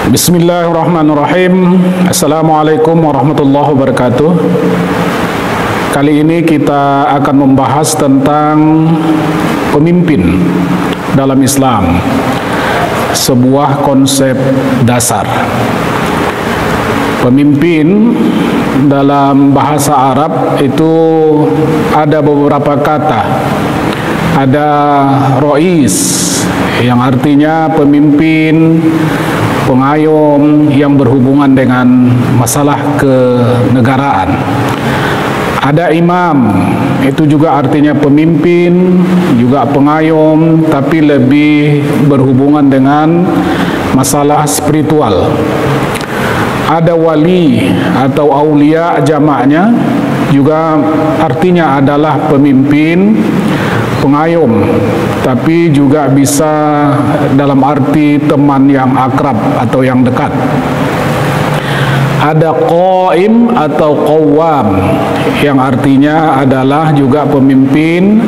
Bismillahirrahmanirrahim. Assalamualaikum warahmatullahi wabarakatuh. Kali ini kita akan membahas tentang pemimpin dalam Islam, sebuah konsep dasar. Pemimpin dalam bahasa Arab itu ada beberapa kata. Ada rois yang artinya pemimpin, pengayom yang berhubungan dengan masalah kenegaraan. Ada imam, itu juga artinya pemimpin, juga pengayom, tapi lebih berhubungan dengan masalah spiritual. Ada wali atau aulia jamaknya, juga artinya adalah pemimpin, pengayom, tapi juga bisa dalam arti teman yang akrab atau yang dekat. Ada qaim atau qawwam yang artinya adalah juga pemimpin,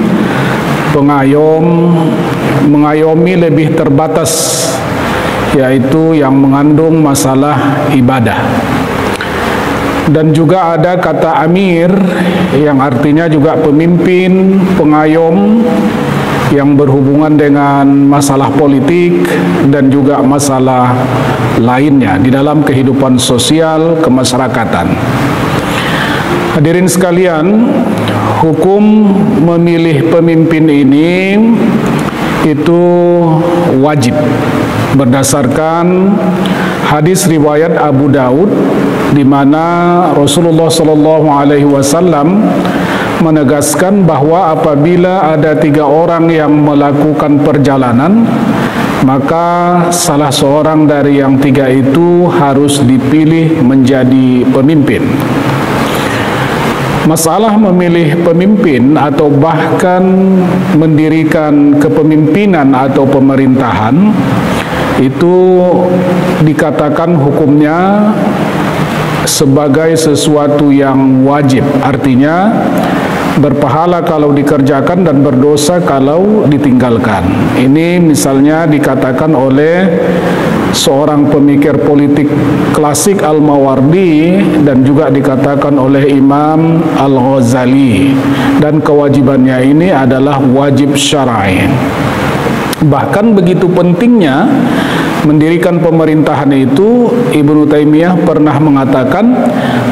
pengayom, mengayomi lebih terbatas, yaitu yang mengandung masalah ibadah. Dan juga ada kata amir yang artinya juga pemimpin, pengayom yang berhubungan dengan masalah politik dan juga masalah lainnya di dalam kehidupan sosial kemasyarakatan. Hadirin sekalian, hukum memilih pemimpin ini itu wajib berdasarkan hadis riwayat Abu Daud, di mana Rasulullah SAW menegaskan bahwa apabila ada 3 orang yang melakukan perjalanan, maka salah seorang dari yang 3 itu harus dipilih menjadi pemimpin. Masalah memilih pemimpin atau bahkan mendirikan kepemimpinan atau pemerintahan itu dikatakan hukumnya sebagai sesuatu yang wajib, artinya berpahala kalau dikerjakan dan berdosa kalau ditinggalkan. Ini misalnya dikatakan oleh seorang pemikir politik klasik Al-Mawardi dan juga dikatakan oleh Imam Al-Ghazali, dan kewajibannya ini adalah wajib syar'i. Bahkan begitu pentingnya mendirikan pemerintahan itu, Ibnu Taimiyah pernah mengatakan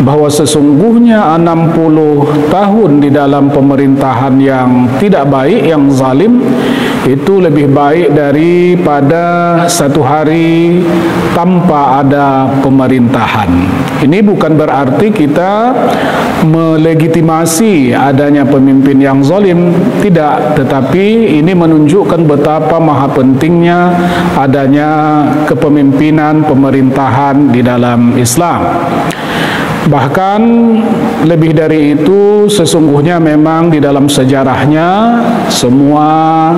bahwa sesungguhnya 60 tahun di dalam pemerintahan yang tidak baik, yang zalim, itu lebih baik daripada 1 hari tanpa ada pemerintahan. Ini bukan berarti kita melegitimasi adanya pemimpin yang zalim, tidak, tetapi ini menunjukkan betapa maha pentingnya adanya kepemimpinan pemerintahan di dalam Islam. Bahkan lebih dari itu, sesungguhnya memang di dalam sejarahnya semua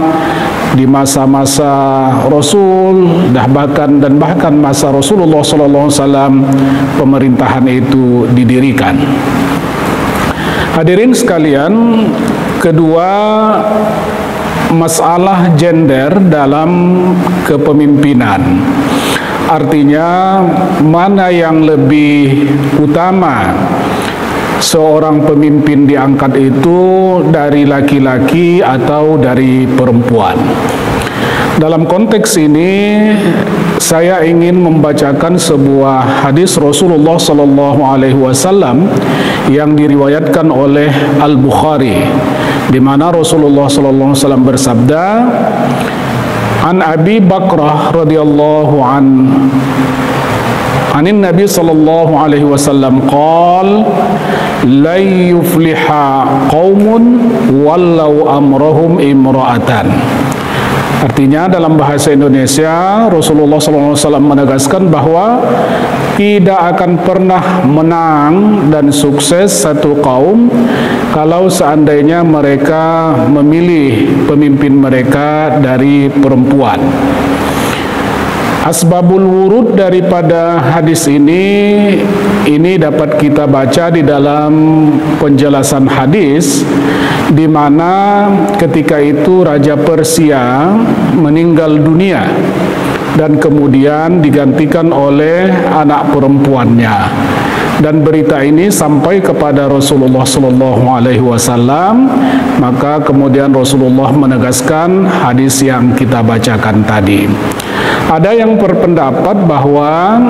di masa-masa Rasul dan bahkan masa Rasulullah SAW pemerintahan itu didirikan. Hadirin sekalian, kedua, masalah gender dalam kepemimpinan. Artinya mana yang lebih utama, seorang pemimpin diangkat itu dari laki-laki atau dari perempuan. Dalam konteks ini saya ingin membacakan sebuah hadis Rasulullah SAW yang diriwayatkan oleh Al-Bukhari, di mana Rasulullah SAW bersabda, An Abi Bakrah radhiyallahu anin Nabi sallallahu alaihi wasallam qala la yufliha qaumun wallau amrahum imra'atan. Artinya dalam bahasa Indonesia, Rasulullah SAW menegaskan bahwa tidak akan pernah menang dan sukses satu kaum kalau seandainya mereka memilih pemimpin mereka dari perempuan. Asbabul wurud daripada hadis ini dapat kita baca di dalam penjelasan hadis, di mana ketika itu Raja Persia meninggal dunia dan kemudian digantikan oleh anak perempuannya. Dan berita ini sampai kepada Rasulullah SAW, maka kemudian Rasulullah menegaskan hadis yang kita bacakan tadi. Ada yang berpendapat bahwa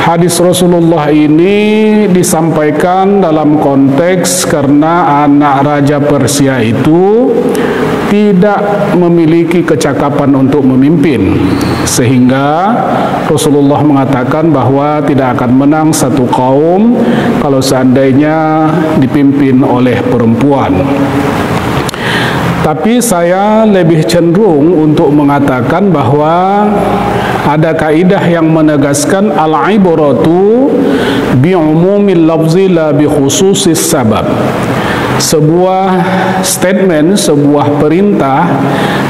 hadis Rasulullah ini disampaikan dalam konteks karena anak Raja Persia itu tidak memiliki kecakapan untuk memimpin, sehingga Rasulullah mengatakan bahwa tidak akan menang satu kaum kalau seandainya dipimpin oleh perempuan. Tapi saya lebih cenderung untuk mengatakan bahwa ada kaidah yang menegaskan al-ibratu bi'umumil lafzi la bi khususis sabab. Sebuah statement, sebuah perintah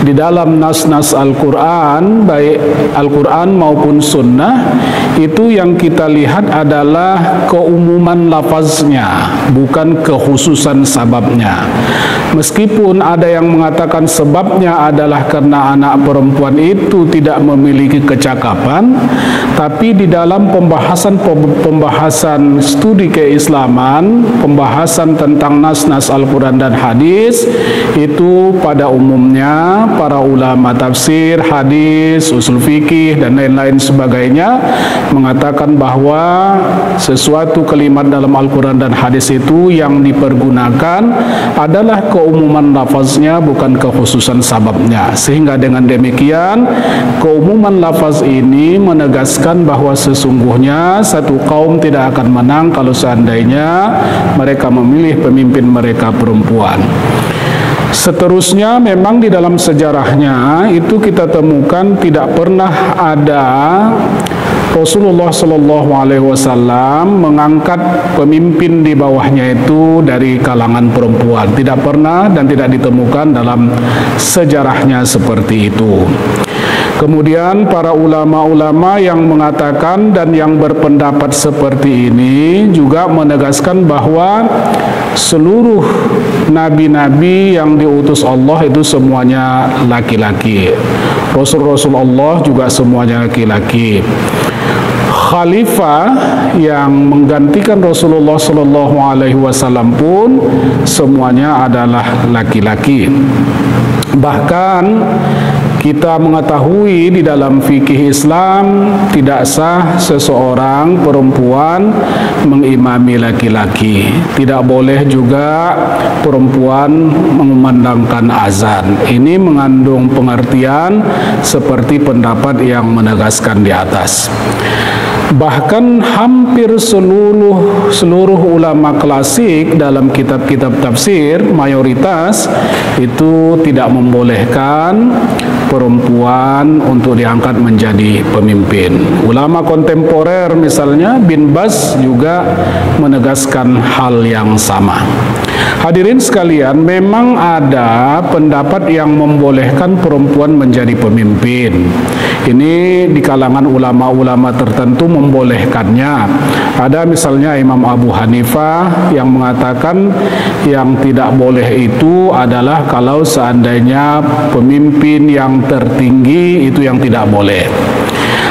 di dalam nas-nas Al-Quran, baik Al-Quran maupun Sunnah, itu yang kita lihat adalah keumuman lafaznya, bukan kekhususan sababnya. Meskipun ada yang mengatakan sebabnya adalah karena anak perempuan itu tidak memiliki kecakapan, tapi di dalam pembahasan studi keislaman, pembahasan tentang nas-nas Al-Quran dan hadis, itu pada umumnya para ulama tafsir, hadis, usul fikih dan lain-lain sebagainya mengatakan bahwa sesuatu kalimat dalam Al-Quran dan hadis itu yang dipergunakan adalah keumuman lafaznya, bukan kekhususan sababnya. Sehingga dengan demikian keumuman lafaz ini menegaskan bahwa sesungguhnya satu kaum tidak akan menang kalau seandainya mereka memilih pemimpin mereka perempuan. Seterusnya memang di dalam sejarahnya itu kita temukan tidak pernah ada Rasulullah SAW mengangkat pemimpin di bawahnya itu dari kalangan perempuan. Tidak pernah dan tidak ditemukan dalam sejarahnya seperti itu. Kemudian para ulama-ulama yang mengatakan dan yang berpendapat seperti ini juga menegaskan bahwa seluruh nabi-nabi yang diutus Allah itu semuanya laki-laki. Rasul-rasul Allah juga semuanya laki-laki. Khalifah yang menggantikan Rasulullah SAW pun semuanya adalah laki-laki. Bahkan kita mengetahui di dalam fikih Islam tidak sah seseorang perempuan mengimami laki-laki. Tidak boleh juga perempuan mengumandangkan azan. Ini mengandung pengertian seperti pendapat yang menegaskan di atas. Bahkan hampir seluruh ulama klasik dalam kitab-kitab tafsir mayoritas itu tidak membolehkan perempuan untuk diangkat menjadi pemimpin. Ulama kontemporer misalnya Bin Baz juga menegaskan hal yang sama. Hadirin sekalian, memang ada pendapat yang membolehkan perempuan menjadi pemimpin. Ini di kalangan ulama-ulama tertentu membolehkannya. Ada misalnya Imam Abu Hanifah yang mengatakan yang tidak boleh itu adalah kalau seandainya pemimpin yang tertinggi itu yang tidak boleh.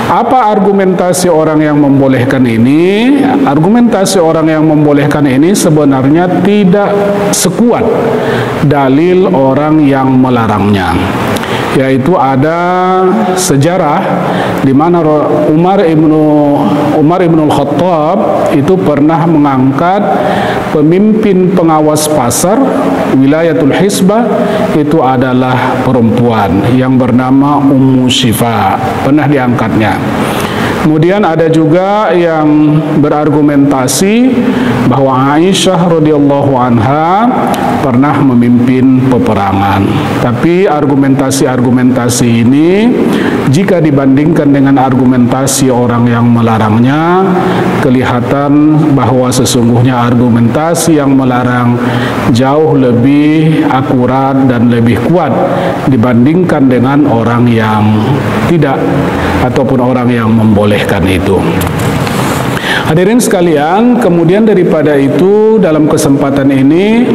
Apa argumentasi orang yang membolehkan ini? Argumentasi orang yang membolehkan ini sebenarnya tidak sekuat dalil orang yang melarangnya. Yaitu ada sejarah di mana Umar ibn al-Khattab itu pernah mengangkat pemimpin pengawas pasar wilayatul Hisbah, itu adalah perempuan yang bernama Ummu Syifa, pernah diangkatnya. Kemudian ada juga yang berargumentasi bahwa Aisyah radhiyallahu anha pernah memimpin peperangan. Tapi argumentasi ini jika dibandingkan dengan argumentasi orang yang melarangnya, kelihatan bahwa sesungguhnya argumentasi yang melarang jauh lebih akurat dan lebih kuat dibandingkan dengan orang yang tidak ataupun orang yang membolehkan itu. Hadirin sekalian, kemudian daripada itu dalam kesempatan ini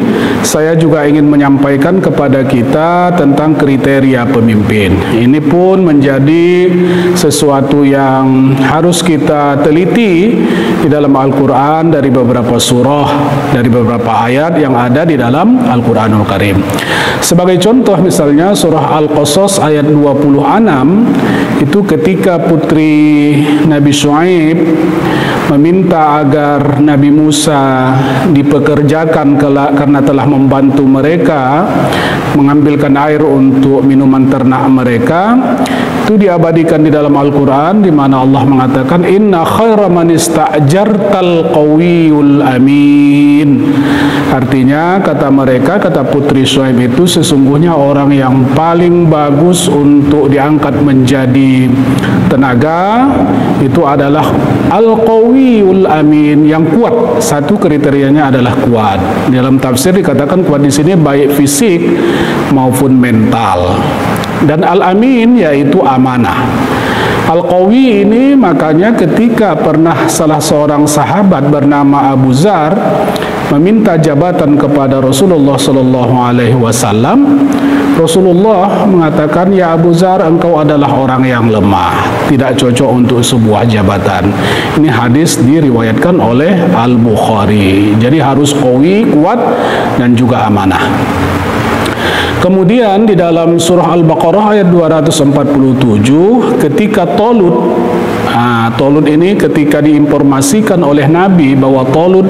saya juga ingin menyampaikan kepada kita tentang kriteria pemimpin. Ini pun menjadi sesuatu yang harus kita teliti di dalam Al-Quran dari beberapa surah, dari beberapa ayat yang ada di dalam Al-Quranul Karim. Sebagai contoh misalnya surah Al-Qasas ayat 26, itu ketika putri Nabi Syuaib meminta agar Nabi Musa dipekerjakan karena telah membantu mereka mengambilkan air untuk minuman ternak mereka, itu diabadikan di dalam Al-Quran, di mana Allah mengatakan inna khaira man ista'jartal qawiyul amin. Artinya kata mereka, kata putri Syuaib itu, sesungguhnya orang yang paling bagus untuk diangkat menjadi tenaga itu adalah al-qawiyul amin, yang kuat. Satu kriterianya adalah kuat. Dalam tafsir dikatakan kuat di sini baik fisik maupun mental. Dan al-amin yaitu amanah. Al-Qawi ini makanya ketika pernah salah seorang sahabat bernama Abu Zar meminta jabatan kepada Rasulullah sallallahu alaihi wasallam, Rasulullah mengatakan, ya Abu Zar, engkau adalah orang yang lemah, tidak cocok untuk sebuah jabatan. Ini hadis diriwayatkan oleh Al-Bukhari. Jadi harus qawi, kuat, dan juga amanah. Kemudian di dalam surah Al-Baqarah ayat 247, ketika Tolut ini ketika diinformasikan oleh Nabi bahwa Tolut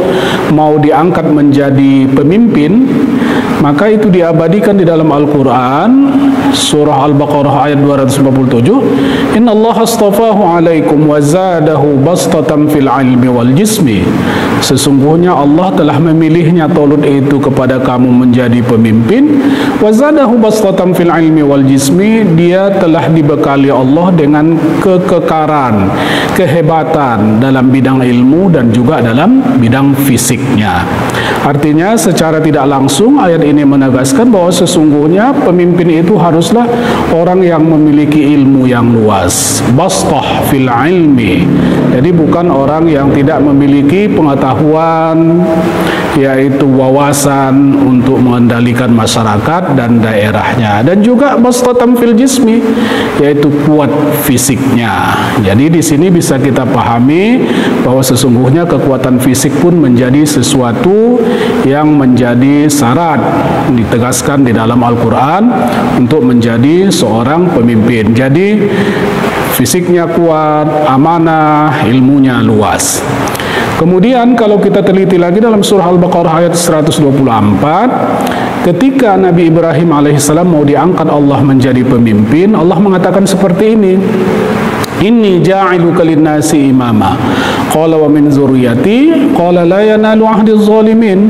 mau diangkat menjadi pemimpin, maka itu diabadikan di dalam Al-Quran surah Al-Baqarah ayat 257, Inna Allah astafahu alaikum wa zadahu bastatan fil ilmi wal jismi. Sesungguhnya Allah telah memilihnya Tolut itu kepada kamu menjadi pemimpin. Wa zadahu bastatan fil ilmi wal jismi, dia telah dibekali Allah dengan kekekaran, kehebatan dalam bidang ilmu dan juga dalam bidang fisiknya. Artinya secara tidak langsung ayat ini menegaskan bahwa sesungguhnya pemimpin itu haruslah orang yang memiliki ilmu yang luas, bastah fil ilmi. Jadi bukan orang yang tidak memiliki pengetahuan, yaitu wawasan untuk mengendalikan masyarakat dan daerahnya, dan juga bastatan fil jismi, yaitu kuat fisiknya. Jadi di sini bisa kita pahami bahwa sesungguhnya kekuatan fisik pun menjadi sesuatu yang menjadi syarat ditegaskan di dalam Al-Quran untuk menjadi seorang pemimpin. Jadi fisiknya kuat, amanah, ilmunya luas. Kemudian kalau kita teliti lagi dalam surah Al-Baqarah ayat 124, ketika Nabi Ibrahim alaihissalam mau diangkat Allah menjadi pemimpin, Allah mengatakan seperti ini, Inni ja'iluka linnasi imama. Qala wa min zurriyati. Qala la yanalu ahdi zalimin.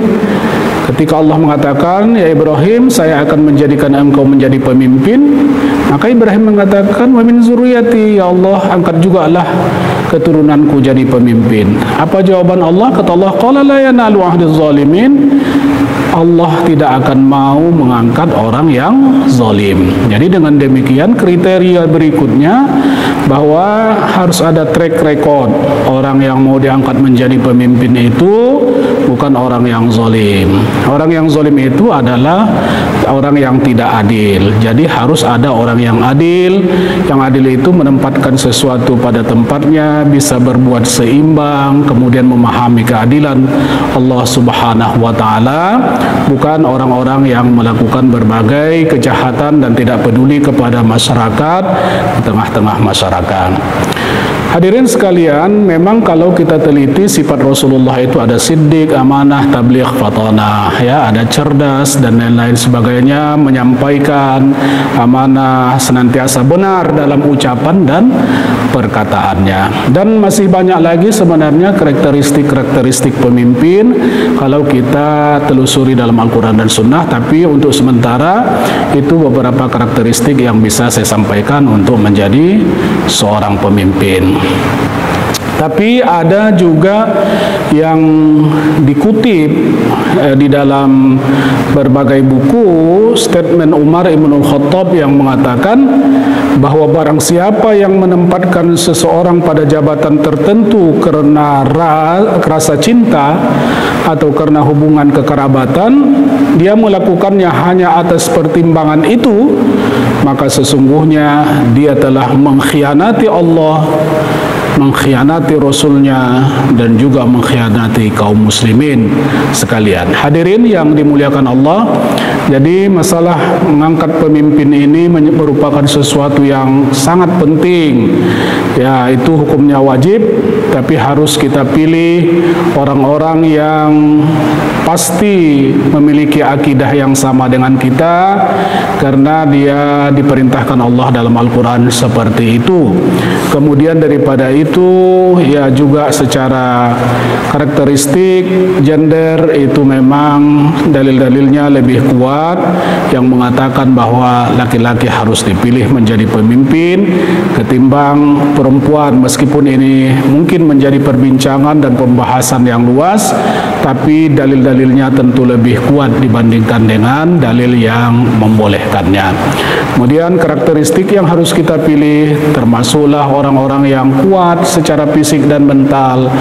Ketika Allah mengatakan, ya Ibrahim, saya akan menjadikan engkau menjadi pemimpin, maka Ibrahim mengatakan, wa min zurriyati, ya Allah, angkat jugalah keturunanku jadi pemimpin. Apa jawaban Allah? Kata Allah, qala la yanalu ahdi zalimin. Allah tidak akan mau mengangkat orang yang zalim. Jadi dengan demikian kriteria berikutnya bahwa harus ada track record orang yang mau diangkat menjadi pemimpin itu bukan orang yang zalim. Orang yang zalim itu adalah orang yang tidak adil. Jadi harus ada orang yang adil. Yang adil itu menempatkan sesuatu pada tempatnya, bisa berbuat seimbang, kemudian memahami keadilan Allah Subhanahu wa taala, bukan orang-orang yang melakukan berbagai kejahatan dan tidak peduli kepada masyarakat di tengah-tengah masyarakat. Hadirin sekalian, memang kalau kita teliti sifat Rasulullah itu ada siddiq, amanah, tabligh, fatanah, ya, ada cerdas dan lain-lain sebagainya, menyampaikan amanah, senantiasa benar dalam ucapan dan perkataannya. Dan masih banyak lagi sebenarnya karakteristik-karakteristik pemimpin kalau kita telusuri dalam Al-Quran dan Sunnah, tapi untuk sementara itu beberapa karakteristik yang bisa saya sampaikan untuk menjadi seorang pemimpin. Tapi ada juga yang dikutip di dalam berbagai buku, statement Umar Ibn Khattab yang mengatakan bahwa barang siapa yang menempatkan seseorang pada jabatan tertentu karena rasa cinta atau karena hubungan kekerabatan, dia melakukannya hanya atas pertimbangan itu, maka sesungguhnya dia telah mengkhianati Allah, mengkhianati Rasulnya, dan juga mengkhianati kaum muslimin sekalian. Hadirin yang dimuliakan Allah, jadi masalah mengangkat pemimpin ini merupakan sesuatu yang sangat penting. Ya, itu hukumnya wajib, tapi harus kita pilih orang-orang yang pasti memiliki akidah yang sama dengan kita, karena dia diperintahkan Allah dalam Al-Quran seperti itu. Kemudian daripada itu, ya juga secara karakteristik gender itu memang dalil-dalilnya lebih kuat yang mengatakan bahwa laki-laki harus dipilih menjadi pemimpin ketimbang perempuan. Meskipun ini mungkin menjadi perbincangan dan pembahasan yang luas, tapi dalil-dalilnya tentu lebih kuat dibandingkan dengan dalil yang membolehkannya. Kemudian karakteristik yang harus kita pilih termasuklah orang-orang yang kuat secara fisik dan mental,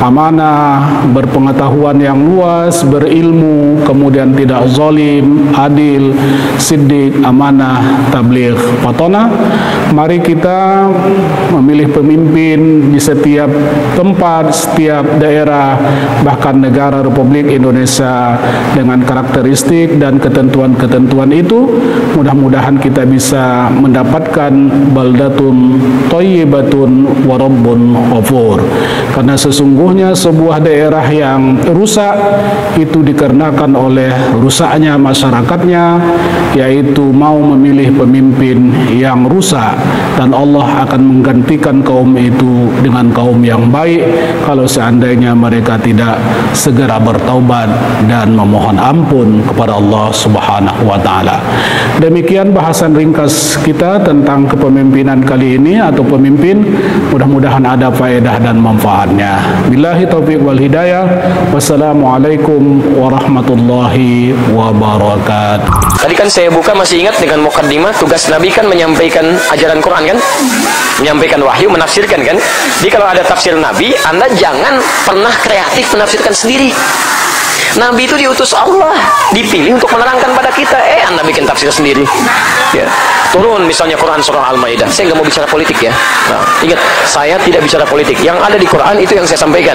amanah, berpengetahuan yang luas, berilmu, kemudian tidak zalim, adil, siddiq, amanah, tabligh, fatonah. Mari kita memilih pemimpin di setiap tempat, setiap daerah, bahkan negara Republik Indonesia dengan karakteristik dan ketentuan-ketentuan itu. Mudah-mudahan kita bisa mendapatkan baldatun thayyibatun wa rabbun ghafur. Karena sesungguhnya sebuah daerah yang rusak itu dikarenakan oleh rusaknya masyarakatnya, yaitu mau memilih pemimpin yang rusak, dan Allah akan menggantikan kaum itu dengan kaum yang baik kalau seandainya mereka tidak segera bertaubat dan memohon ampun kepada Allah Subhanahu wa taala. Demikian bahasan ringkas kita tentang kepemimpinan kali ini atau pemimpin. Mudah-mudahan ada faedah dan manfaatnya. Billahi taufiq wal hidayah. Wassalamualaikum warahmatullahi wabarakatuh. Tadi kan saya buka masih ingat dengan mukaddimah, tugas Nabi kan menyampaikan ajaran Quran kan? Menyampaikan wahyu, menafsirkan kan? Jadi kalau ada tafsir Nabi, Anda jangan pernah kreatif menafsirkan sendiri. Nabi itu diutus Allah, dipilih untuk menerangkan pada kita. Anda bikin tafsir sendiri. Ya. Turun misalnya Quran surah Al-Maidah. Saya nggak mau bicara politik ya. Nah, ingat, saya tidak bicara politik. Yang ada di Quran itu yang saya sampaikan.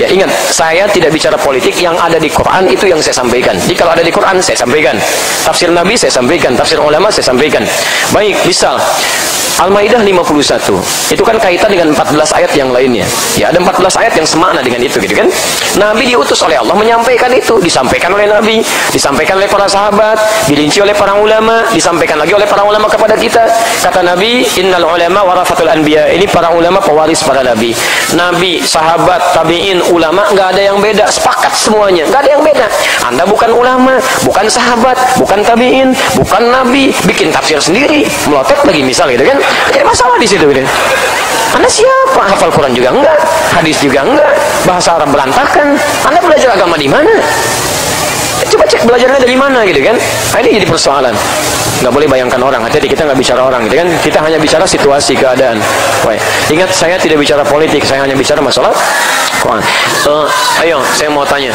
Ya, ingat, saya tidak bicara politik. Yang ada di Quran itu yang saya sampaikan. Jadi kalau ada di Quran saya sampaikan. Tafsir Nabi saya sampaikan. Tafsir ulama saya sampaikan. Baik, misal Al-Maidah 51. Itu kan kaitan dengan 14 ayat yang lainnya. Ya, ada 14 ayat yang semakna dengan itu gitu kan. Nabi diutus oleh Allah menyampaikan itu, disampaikan oleh Nabi, disampaikan oleh para sahabat, dirinci oleh para ulama, disampaikan lagi oleh para ulama kepada kita. Kata Nabi, innal ulama warasatul anbiya. Ini para ulama pewaris para nabi. Nabi, sahabat, tabi'in, ulama, nggak ada yang beda, sepakat semuanya, nggak ada yang beda. Anda bukan ulama, bukan sahabat, bukan tabi'in, bukan nabi, bikin tafsir sendiri, melotot lagi misal gitu kan. Jadi masalah di situ gitu. Anda siapa? Hafal Quran juga enggak, hadis juga enggak, bahasa Arab berantakan. Anda belajar agama di mana? Coba cek belajarnya dari mana gitu kan. Nah, ini jadi persoalan. Nggak boleh bayangkan orang. Hati-hati, kita nggak bicara orang gitu kan. Kita hanya bicara situasi, keadaan. Baik. Ingat, saya tidak bicara politik, saya hanya bicara masalah Quran. Ayo, saya mau tanya,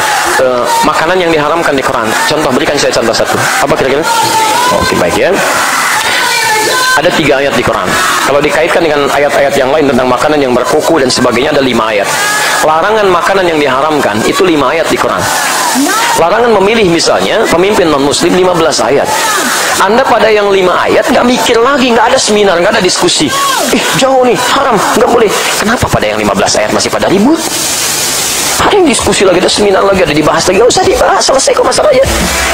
makanan yang diharamkan di Quran. Contoh, berikan saya contoh satu. Apa kira-kira? Oke, baik ya. Ada 3 ayat di Quran. Kalau dikaitkan dengan ayat-ayat yang lain tentang makanan yang berkuku dan sebagainya, ada 5 ayat. Larangan makanan yang diharamkan itu 5 ayat di Quran. Larangan memilih misalnya pemimpin non-muslim 15 ayat. Anda pada yang 5 ayat nggak mikir lagi, nggak ada seminar, nggak ada diskusi. Jauh nih, haram, nggak boleh. Kenapa pada yang 15 ayat masih pada ribut? Ada yang diskusi lagi, ada seminar lagi, ada dibahas lagi. Nggak usah dibahas, selesai kok masalahnya.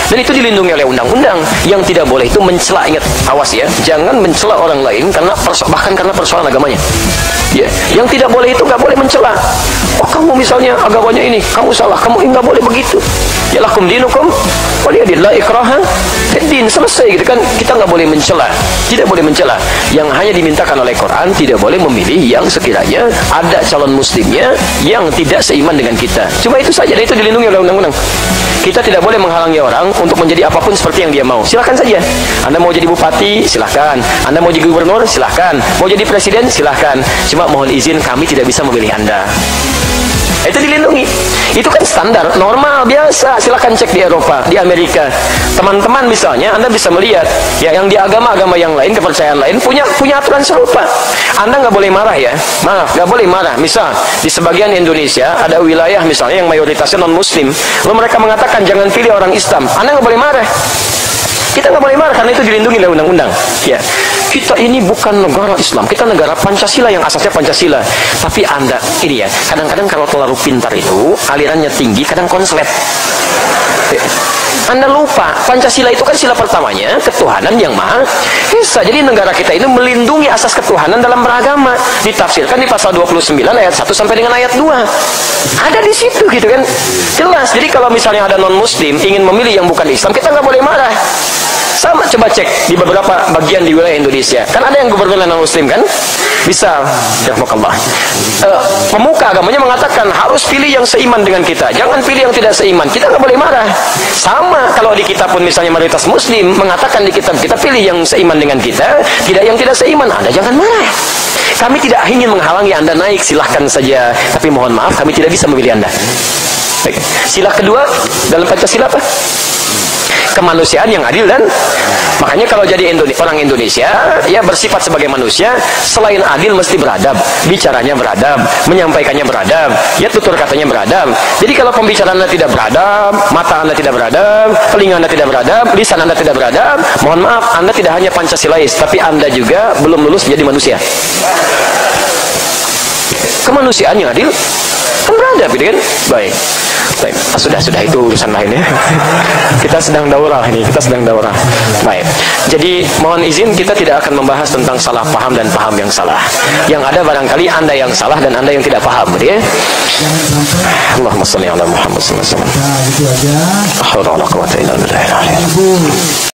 Dan itu dilindungi oleh undang-undang. Yang tidak boleh itu mencela. Ingat, awas ya, jangan mencela orang lain karena bahkan karena persoalan agamanya. Ya, yang tidak boleh itu nggak boleh mencela. Oh, kamu misalnya agamanya ini, kamu salah, kamu nggak boleh begitu. Ya lakum dinukum waliyadillah ikraha fiddin, selesai gitu kan. Kita nggak boleh mencela, tidak boleh mencela. Yang hanya dimintakan oleh Quran, tidak boleh memilih yang sekiranya ada calon muslimnya yang tidak seiman dengan kita. Cuma itu saja, dan itu dilindungi oleh undang-undang. Kita tidak boleh menghalangi orang untuk menjadi apapun seperti yang dia mau. Silahkan saja. Anda mau jadi bupati, silahkan. Anda mau jadi gubernur, silahkan. Mau jadi presiden, silahkan. Cuma mohon izin, kami tidak bisa memilih Anda. Itu dilindungi. Itu kan standar, normal, biasa. Silahkan cek di Eropa, di Amerika. Teman-teman misalnya, Anda bisa melihat ya, yang di agama-agama yang lain, kepercayaan lain punya aturan serupa. Anda nggak boleh marah ya, maaf, nggak boleh marah. Misal di sebagian Indonesia ada wilayah misalnya yang mayoritasnya non Muslim, lalu mereka mengatakan jangan pilih orang Islam. Anda nggak boleh marah. Kita nggak boleh marah karena itu dilindungi oleh undang-undang. Ya, kita ini bukan negara Islam, kita negara Pancasila yang asasnya Pancasila. Tapi Anda ini ya, kadang-kadang kalau terlalu pintar itu alirannya tinggi, kadang konslet. Anda lupa, Pancasila itu kan sila pertamanya ketuhanan yang maha esa. Jadi negara kita ini melindungi asas ketuhanan dalam beragama. Ditafsirkan di pasal 29 ayat 1 sampai dengan ayat 2. Ada di situ gitu kan. Jelas. Jadi kalau misalnya ada non-muslim ingin memilih yang bukan Islam, kita nggak boleh marah. Sama, coba cek di beberapa bagian di wilayah Indonesia. Kan ada yang gubernur non-muslim kan? Bisa, rahmatullah. Pemuka agamanya mengatakan harus pilih yang seiman dengan kita, jangan pilih yang tidak seiman. Kita nggak boleh marah. Sama kalau di kita pun misalnya mayoritas muslim mengatakan di kitab kita pilih yang seiman dengan kita, tidak yang tidak seiman. Anda jangan marah. Kami tidak ingin menghalangi Anda naik, silahkan saja. Tapi mohon maaf, kami tidak bisa memilih Anda. Baik. Sila kedua dalam Pancasila apa? Kemanusiaan yang adil, dan makanya kalau jadi orang Indonesia ya bersifat sebagai manusia, selain adil mesti beradab, bicaranya beradab, menyampaikannya beradab, ya tutur katanya beradab. Jadi kalau pembicaraan Anda tidak beradab, mata Anda tidak beradab, telinga Anda tidak beradab, lisan Anda tidak beradab, mohon maaf, Anda tidak hanya Pancasilais, tapi Anda juga belum lulus menjadi manusia. Kemanusiaan yang adil kan beradab, gitu kan? Baik. Baik. Sudah itu urusan lainnya. Kita sedang daurah ini, Baik. Jadi mohon izin, kita tidak akan membahas tentang salah paham dan paham yang salah. Yang ada barangkali Anda yang salah dan Anda yang tidak paham, ya. Allahumma shalli ala Muhammad sallallahu alaihi wasallam.